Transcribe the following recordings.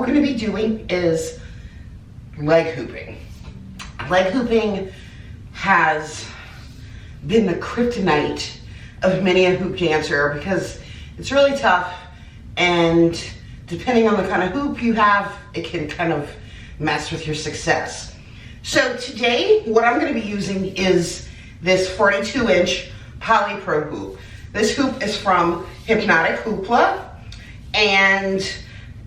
we're gonna be doing is leg hooping. Leg hooping has been the kryptonite of many a hoop dancer because it's really tough, and depending on the kind of hoop you have, it can kind of mess with your success. So today, what I'm gonna be using is this 42-inch Poly Pro hoop. This hoop is from Hypnotic Hoopla, and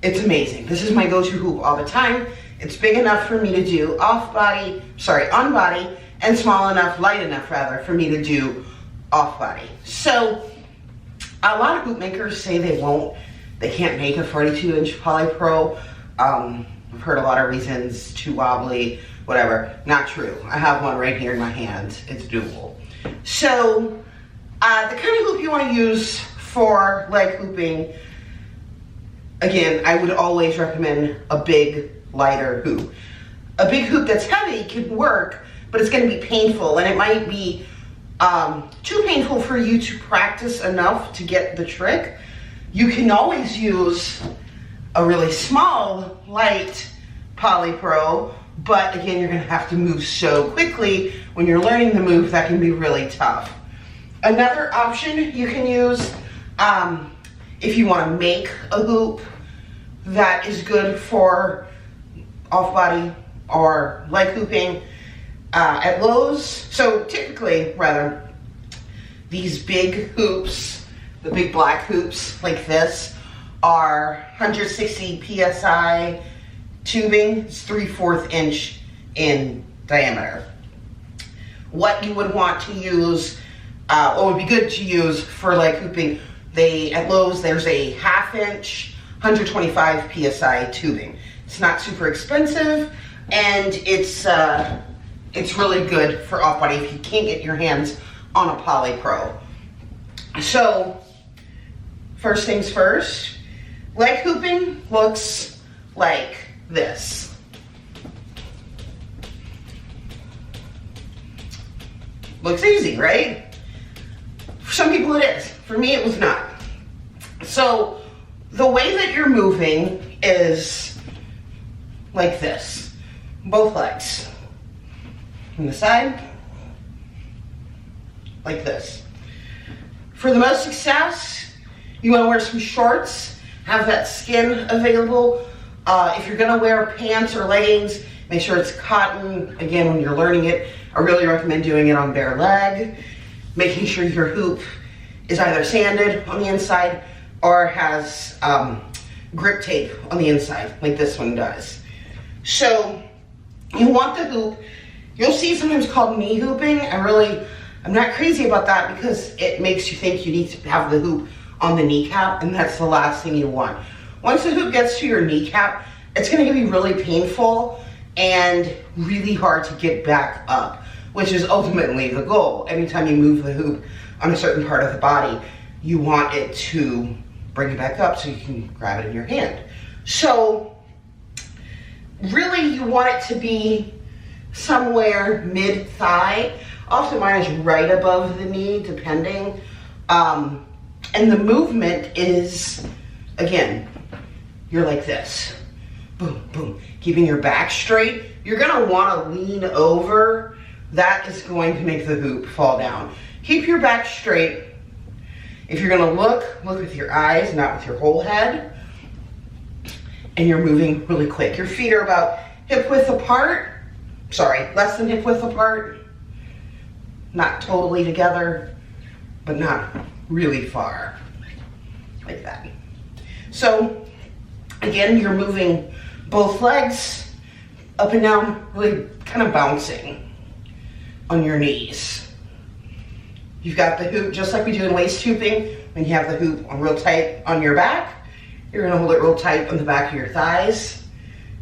it's amazing. This is my go-to hoop all the time. It's big enough for me to do on body, and small enough, light enough rather, for me to do off body. So a lot of hoop makers say they can't make a 42-inch Poly Pro. I've heard a lot of reasons, too wobbly, whatever. Not true. I have one right here in my hand. It's doable. So the kind of hoop you want to use for leg hooping, again, I would always recommend a big, lighter hoop. A big hoop that's heavy can work, but it's going to be painful, and it might be too painful for you to practice enough to get the trick. You can always use a really small, light Poly Pro, but again, you're going to have to move so quickly when you're learning the move that can be really tough. Another option you can use if you want to make a hoop that is good for off body or leg hooping at Lowe's. So typically, rather, these big hoops, the big black hoops like this, are 160 PSI tubing. It's 3/4 inch in diameter. What you would want to use, what would be good to use for leg hooping, at Lowe's there's a 1/2 inch, 125 PSI tubing. It's not super expensive, and it's really good for off body if you can't get your hands on a Poly Pro. So first things first, leg hooping looks like this. Looks easy, right? For some people it is. For me, it was not. So the way that you're moving is like this. Both legs. On the side, like this. For the most success, you want to wear some shorts, have that skin available. If you're going to wear pants or leggings, make sure it's cotton. Again, when you're learning it, I really recommend doing it on bare leg. Making sure your hoop is either sanded on the inside or has grip tape on the inside, like this one does. So you want the hoop. You'll see sometimes called knee hooping. I'm not crazy about that because it makes you think you need to have the hoop on the kneecap, and that's the last thing you want. Once the hoop gets to your kneecap, it's going to be really painful and really hard to get back up, which is ultimately the goal. Anytime you move the hoop on a certain part of the body, you want it to bring it back up so you can grab it in your hand. So really you want it to be somewhere mid-thigh. Often mine is right above the knee, depending. And the movement is, again, you're like this. Boom, boom. Keeping your back straight. You're gonna wanna lean over. That is going to make the hoop fall down. Keep your back straight. If you're gonna look with your eyes, not with your whole head. And you're moving really quick. Your feet are about hip width apart. Sorry, less than hip width apart. Not totally together, but not really far. Like that. So, again, you're moving both legs up and down, really kind of bouncing on your knees. You've got the hoop, just like we do in waist hooping, when you have the hoop on real tight on your back. You're gonna hold it real tight on the back of your thighs.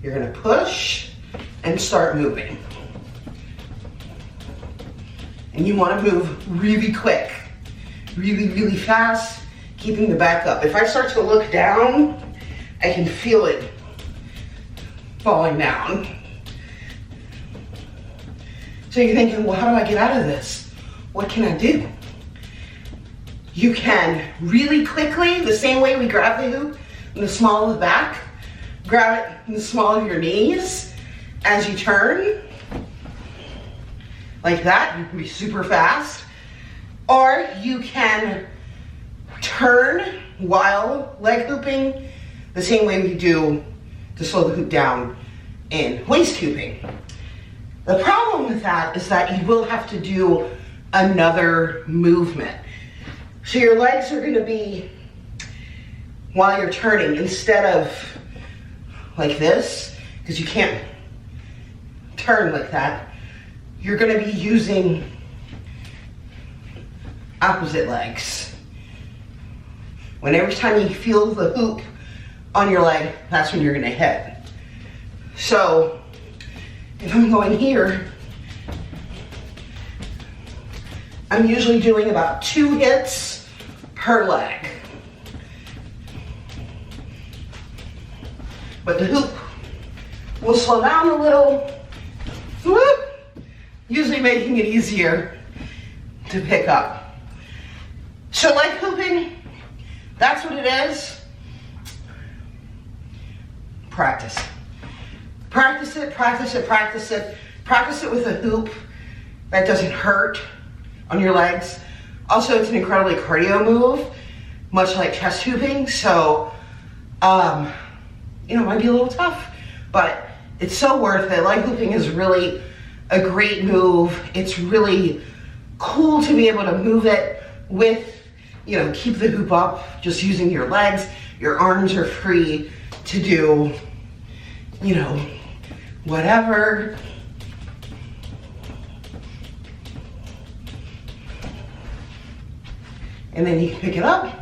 You're gonna push and start moving. And you wanna move really quick, really, really fast, keeping the back up. If I start to look down, I can feel it falling down. So you're thinking, well, how do I get out of this? What can I do? You can really quickly, the same way we grab the hoop in the small of the back, grab it in the small of your knees as you turn, like that. You can be super fast. Or you can turn while leg hooping the same way we do to slow the hoop down in waist hooping. The problem with that is that you will have to do another movement. So your legs are gonna be, while you're turning, instead of like this, because you can't turn like that, you're gonna be using opposite legs. When every time you feel the hoop on your leg, that's when you're gonna hit. So if I'm going here, I'm usually doing about 2 hits per leg. But the hoop will slow down a little, whoop, usually making it easier to pick up. So leg hooping, that's what it is. Practice. Practice it, practice it, practice it. Practice it with a hoop that doesn't hurt on your legs. Also, it's an incredibly cardio move, much like chest hooping. So, it might be a little tough, but it's so worth it. Leg hooping is really a great move. It's really cool to be able to move it with, keep the hoop up, just using your legs. Your arms are free to do, whatever. And then you can pick it up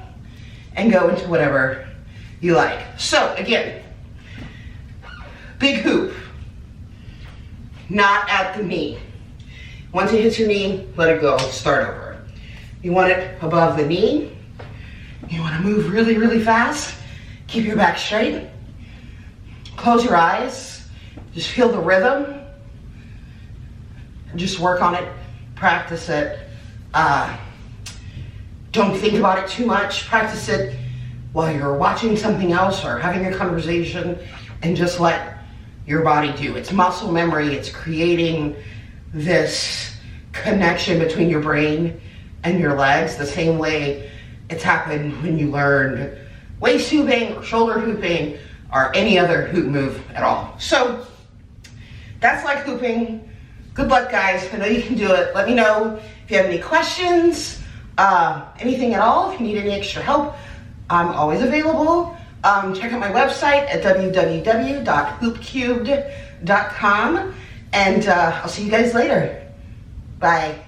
and go into whatever you like. So again, big hoop, not at the knee. Once it hits your knee, let it go, start over. You want it above the knee. You want to move really, really fast. Keep your back straight. Close your eyes. Just feel the rhythm. And just work on it. Practice it. Don't think about it too much. Practice it while you're watching something else or having a conversation, and just let your body do. It's muscle memory. It's creating this connection between your brain and your legs, the same way it's happened when you learned waist hooping or shoulder hooping or any other hoop move at all. So that's leg hooping. Good luck, guys. I know you can do it. Let me know if you have any questions, anything at all. If you need any extra help, I'm always available. Check out my website at www.hoopcubed.com, and I'll see you guys later. Bye.